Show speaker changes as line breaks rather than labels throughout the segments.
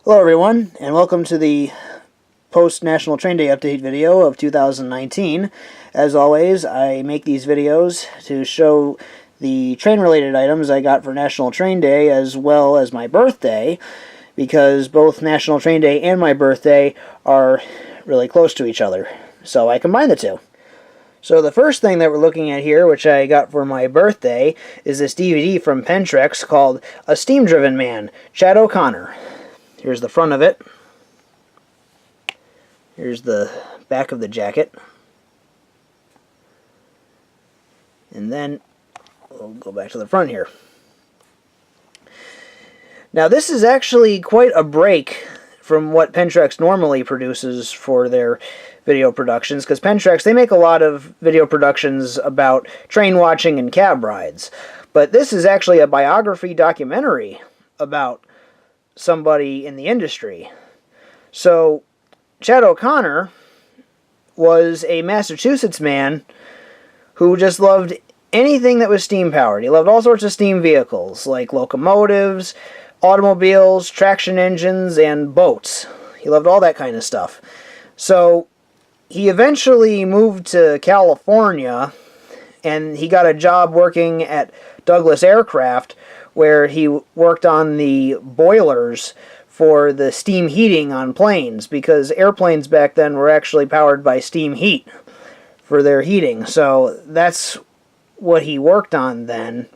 Hello everyone, and welcome to the post-National Train Day update video of 2019. As always, I make these videos to show the train-related items I got for National Train Day as well as my birthday, because both National Train Day and my birthday are really close to each other, so I combine the two. So the first thing that we're looking at here, which I got for my birthday, is this DVD from Pentrex called A Steam-Driven Man, Chad O'Connor. Here's the front of it. Here's the back of the jacket. And then we'll go back to the front here. Now this is actually quite a break from what Pentrex normally produces for their video productions, because Pentrex, they make a lot of video productions about train watching and cab rides. But this is actually a biography documentary about somebody in the industry. So Chad O'Connor was a Massachusetts man who just loved anything that was steam powered. He loved all sorts of steam vehicles like locomotives, automobiles, traction engines, and boats. He loved all that kind of stuff. So he eventually moved to California, and he got a job working at Douglas Aircraft, where he worked on the boilers for the steam heating on planes, because airplanes back then were actually powered by steam heat for their heating. So that's what he worked on then.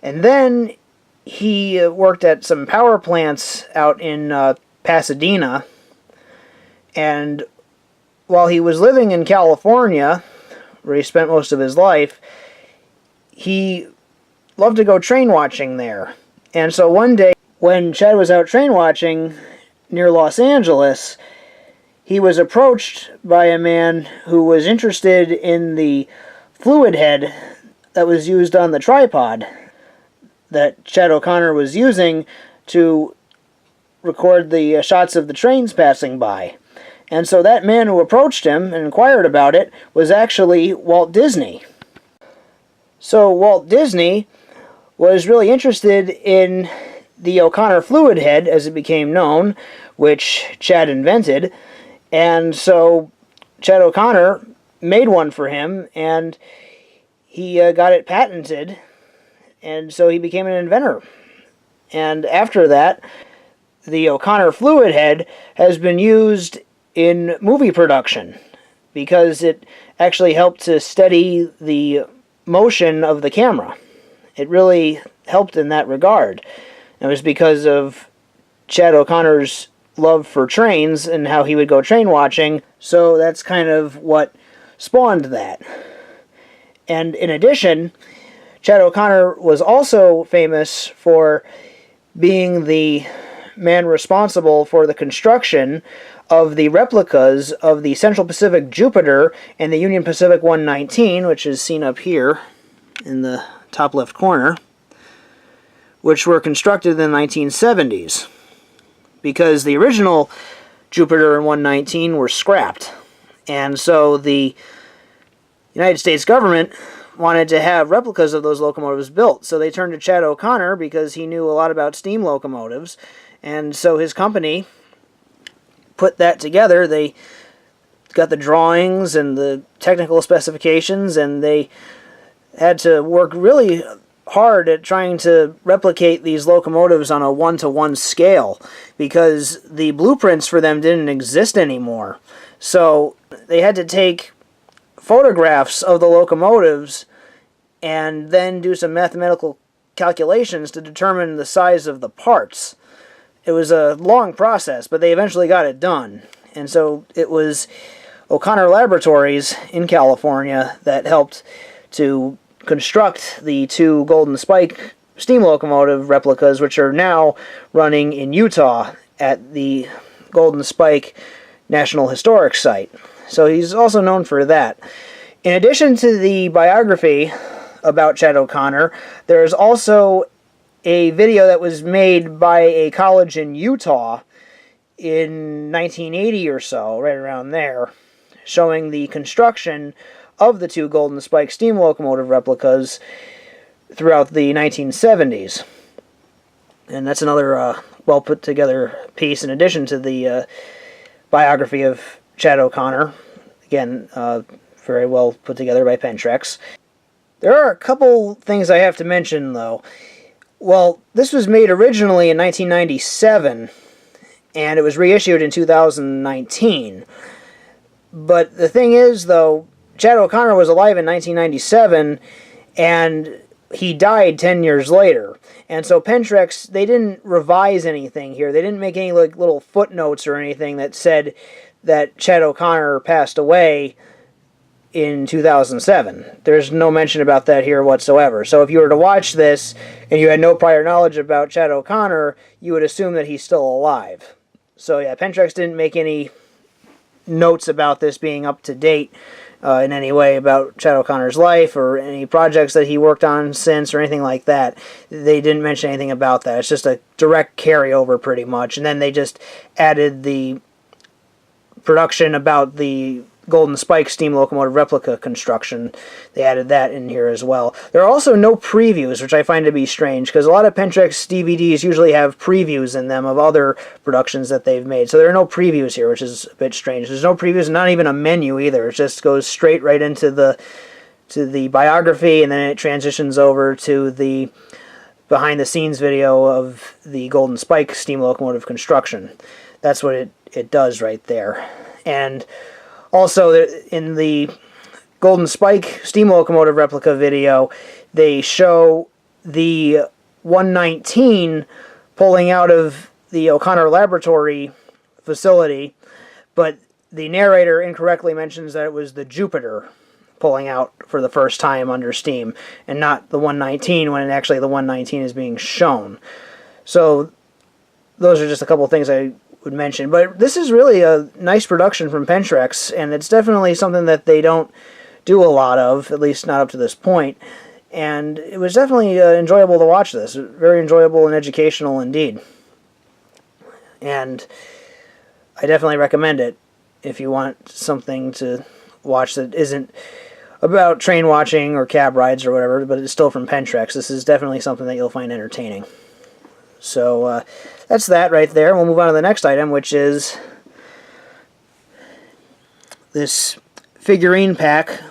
And then he worked at some power plants out in Pasadena. And while he was living in California, where he spent most of his life, he loved to go train watching there. And so one day, when Chad was out train watching near Los Angeles, he was approached by a man who was interested in the fluid head that was used on the tripod that Chad O'Connor was using to record the shots of the trains passing by. And so that man who approached him and inquired about it was actually Walt Disney. So Walt Disney was really interested in the O'Connor fluid head, as it became known, which Chad invented. And so Chad O'Connor made one for him, and he got it patented, and so he became an inventor. And after that, the O'Connor fluid head has been used in movie production, because it actually helped to steady the motion of the camera. It really helped in that regard. It was because of Chad O'Connor's love for trains and how he would go train watching, so that's kind of what spawned that. And in addition, Chad O'Connor was also famous for being the man responsible for the construction of the replicas of the Central Pacific Jupiter and the Union Pacific 119, which is seen up here in the top left corner, which were constructed in the 1970s, because the original Jupiter and 119 were scrapped. And so the United States government wanted to have replicas of those locomotives built. So they turned to Chad O'Connor because he knew a lot about steam locomotives. And so his company put that together. They got the drawings and the technical specifications, and they had to work really hard at trying to replicate these locomotives on a one-to-one scale, because the blueprints for them didn't exist anymore. So they had to take photographs of the locomotives and then do some mathematical calculations to determine the size of the parts. It was a long process, but they eventually got it done. And so it was O'Connor Laboratories in California that helped to construct the two Golden Spike steam locomotive replicas, which are now running in Utah at the Golden Spike National Historic Site. So he's also known for that. In addition to the biography about Chad O'Connor, there is also a video that was made by a college in Utah in 1980 or so, right around there, showing the construction of the two Golden Spike steam locomotive replicas throughout the 1970s. And that's another well put together piece in addition to the biography of Chad O'Connor. Again, very well put together by Pentrex. There are a couple things I have to mention, though. Well, this was made originally in 1997, and it was reissued in 2019. But the thing is, though, Chad O'Connor was alive in 1997, and he died 10 years later. And so Pentrex, they didn't revise anything here. They didn't make any like little footnotes or anything that said that Chad O'Connor passed away in 2007. There's no mention about that here whatsoever. So if you were to watch this and you had no prior knowledge about Chad O'Connor, you would assume that he's still alive. So yeah, Pentrex didn't make any notes about this being up to date in any way about Chad O'Connor's life or any projects that he worked on since or anything like that. They didn't mention anything about that. It's just a direct carryover pretty much. And then they just added the production about the Golden Spike steam locomotive replica construction. They added that in here as well. There are also no previews, which I find to be strange, because a lot of Pentrex DVDs usually have previews in them of other productions that they've made. So there are no previews here, which is a bit strange. There's no previews, not even a menu either. It just goes straight right into the biography, and then it transitions over to the behind-the-scenes video of the Golden Spike steam locomotive construction. That's what it does right there. And also, in the Golden Spike steam locomotive replica video, they show the 119 pulling out of the O'Connor Laboratory facility, but the narrator incorrectly mentions that it was the Jupiter pulling out for the first time under steam, and not the 119 when actually the 119 is being shown. So those are just a couple of things I would mention. But this is really a nice production from Pentrex, and it's definitely something that they don't do a lot of, at least not up to this point. And it was definitely enjoyable to watch this. Very enjoyable and educational indeed. And I definitely recommend it if you want something to watch that isn't about train watching or cab rides or whatever, but it's still from Pentrex. This is definitely something that you'll find entertaining. So that's that right there. We'll move on to the next item, which is this figurine pack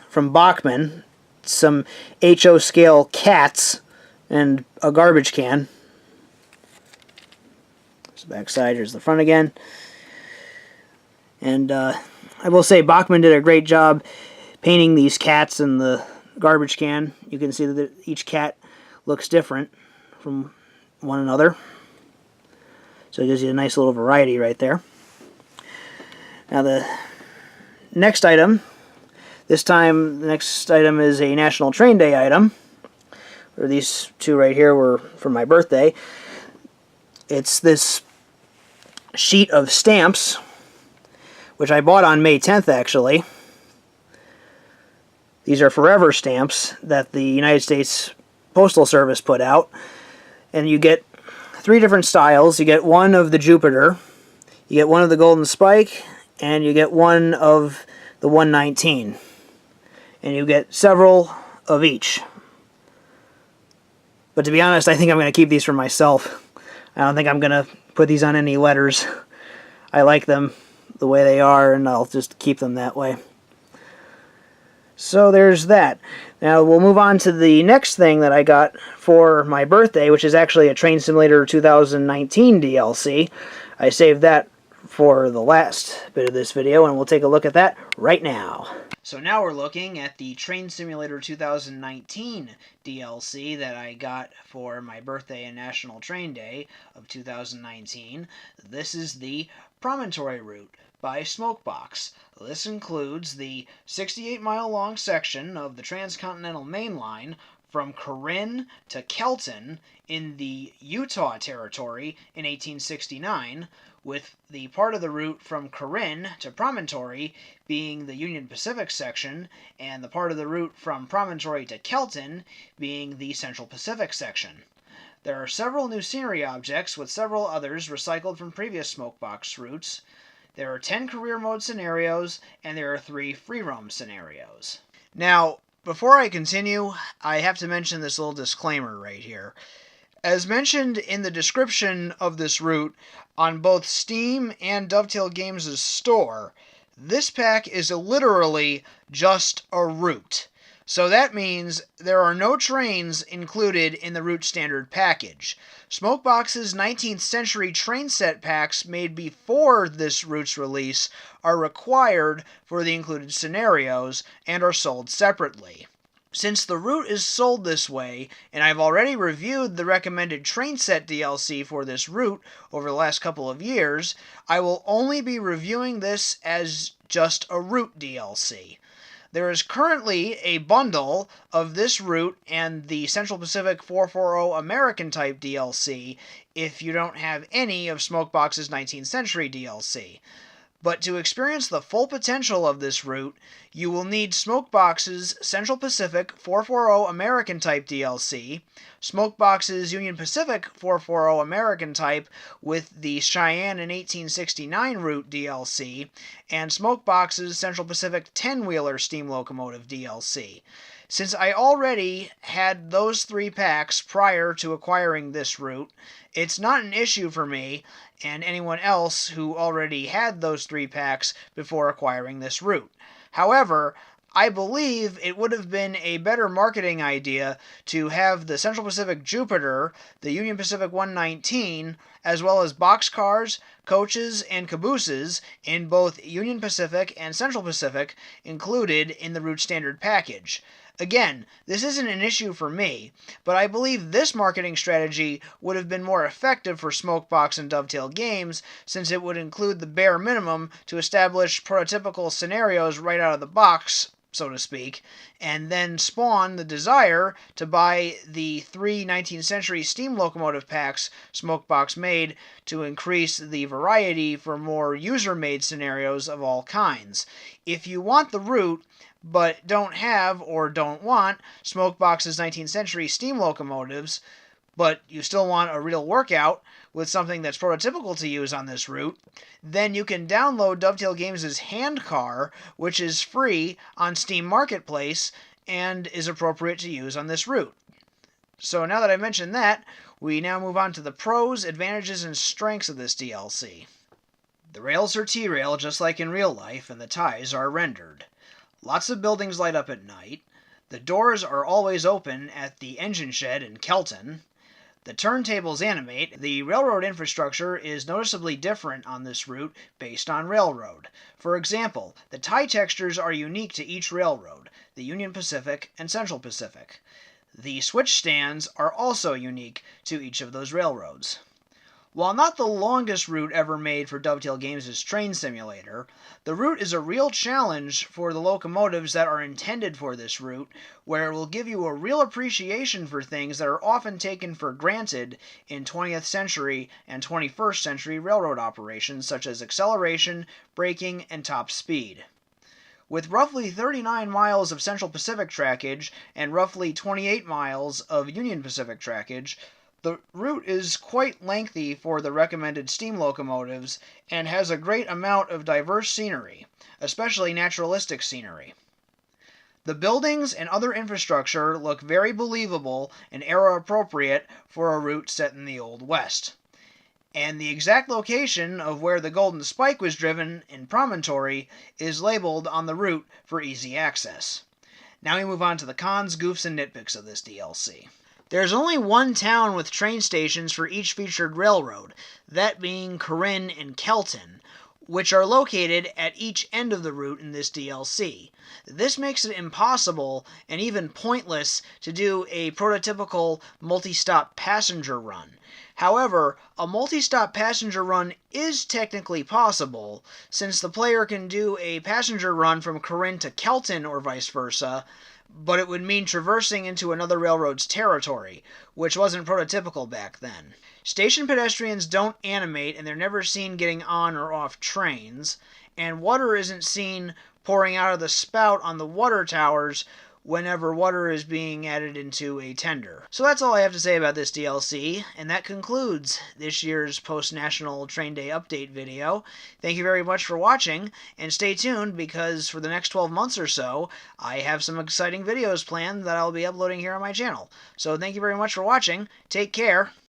from Bachmann. Some HO scale cats and a garbage can. There's the back side. Here's the front again. And I will say Bachmann did a great job painting these cats in the garbage can. You can see that each cat looks different from one another. So it gives you a nice little variety right there. Now the next item, the next item is a National Train Day item. Or these two right here were for my birthday. It's this sheet of stamps, which I bought on May 10th actually. These are forever stamps that the United States Postal Service put out. And you get 3 different styles. You get one of the Jupiter, you get one of the Golden Spike, and you get one of the 119. And you get several of each. But to be honest, I think I'm going to keep these for myself. I don't think I'm going to put these on any letters. I like them the way they are, and I'll just keep them that way. So there's that. Now we'll move on to the next thing that I got for my birthday, which is actually a Train Simulator 2019 DLC. I saved that for the last bit of this video, and we'll take a look at that right now. So now we're looking at the Train Simulator 2019 DLC that I got for my birthday and National Train Day of 2019. This is the Promontory route by Smokebox. This includes the 68-mile-long section of the Transcontinental Main Line from Corinne to Kelton in the Utah Territory in 1869, with the part of the route from Corinne to Promontory being the Union Pacific section, and the part of the route from Promontory to Kelton being the Central Pacific section. There are several new scenery objects, with several others recycled from previous Smokebox routes. There are 10 career mode scenarios, and there are 3 free roam scenarios. Now, before I continue, I have to mention this little disclaimer right here. As mentioned in the description of this route on both Steam and Dovetail Games' store, this pack is literally just a route. So that means there are no trains included in the Route Standard package. Smokebox's 19th century train set packs made before this Route's release are required for the included scenarios and are sold separately. Since the route is sold this way, and I've already reviewed the recommended train set DLC for this route over the last couple of years, I will only be reviewing this as just a route DLC. There is currently a bundle of this route and the Central Pacific 440 American type DLC if you don't have any of Smokebox's 19th century DLC. But to experience the full potential of this route, you will need Smokebox's Central Pacific 440 American type DLC, Smokebox's Union Pacific 440 American type with the Cheyenne in 1869 route DLC, and Smokebox's Central Pacific 10-wheeler steam locomotive DLC. Since I already had those 3 packs prior to acquiring this route, it's not an issue for me and anyone else who already had those 3 packs before acquiring this route. However, I believe it would have been a better marketing idea to have the Central Pacific Jupiter, the Union Pacific 119, as well as boxcars, coaches, and cabooses in both Union Pacific and Central Pacific included in the Route Standard package. Again, this isn't an issue for me, but I believe this marketing strategy would have been more effective for Smokebox and Dovetail Games, since it would include the bare minimum to establish prototypical scenarios right out of the box, so to speak, and then spawn the desire to buy the 3 19th century steam locomotive packs Smokebox made to increase the variety for more user-made scenarios of all kinds. If you want the route, but don't have or don't want Smokebox's 19th century steam locomotives, but you still want a real workout with something that's prototypical to use on this route, then you can download Dovetail Games' Handcar, which is free on Steam Marketplace and is appropriate to use on this route. So now that I've mentioned that, we now move on to the pros, advantages, and strengths of this DLC. The rails are T-rail just like in real life, and the ties are rendered. Lots of buildings light up at night. The doors are always open at the engine shed in Kelton. The turntables animate. The railroad infrastructure is noticeably different on this route based on railroad. For example, the tie textures are unique to each railroad, the Union Pacific and Central Pacific. The switch stands are also unique to each of those railroads. While not the longest route ever made for Dovetail Games' train simulator, the route is a real challenge for the locomotives that are intended for this route, where it will give you a real appreciation for things that are often taken for granted in 20th century and 21st century railroad operations, such as acceleration, braking, and top speed. With roughly 39 miles of Central Pacific trackage and roughly 28 miles of Union Pacific trackage, the route is quite lengthy for the recommended steam locomotives and has a great amount of diverse scenery, especially naturalistic scenery. The buildings and other infrastructure look very believable and era-appropriate for a route set in the Old West. And the exact location of where the Golden Spike was driven in Promontory is labeled on the route for easy access. Now we move on to the cons, goofs, and nitpicks of this DLC. There's only one town with train stations for each featured railroad, that being Corinne and Kelton, which are located at each end of the route in this DLC. This makes it impossible and even pointless to do a prototypical multi-stop passenger run. However, a multi-stop passenger run is technically possible, since the player can do a passenger run from Corinne to Kelton or vice versa, but it would mean traversing into another railroad's territory, which wasn't prototypical back then. Station pedestrians don't animate, and they're never seen getting on or off trains, and water isn't seen pouring out of the spout on the water towers whenever water is being added into a tender. So that's all I have to say about this DLC, and that concludes this year's Post-National Train Day Update video. Thank you very much for watching, and stay tuned because for the next 12 months or so, I have some exciting videos planned that I'll be uploading here on my channel. So thank you very much for watching, take care,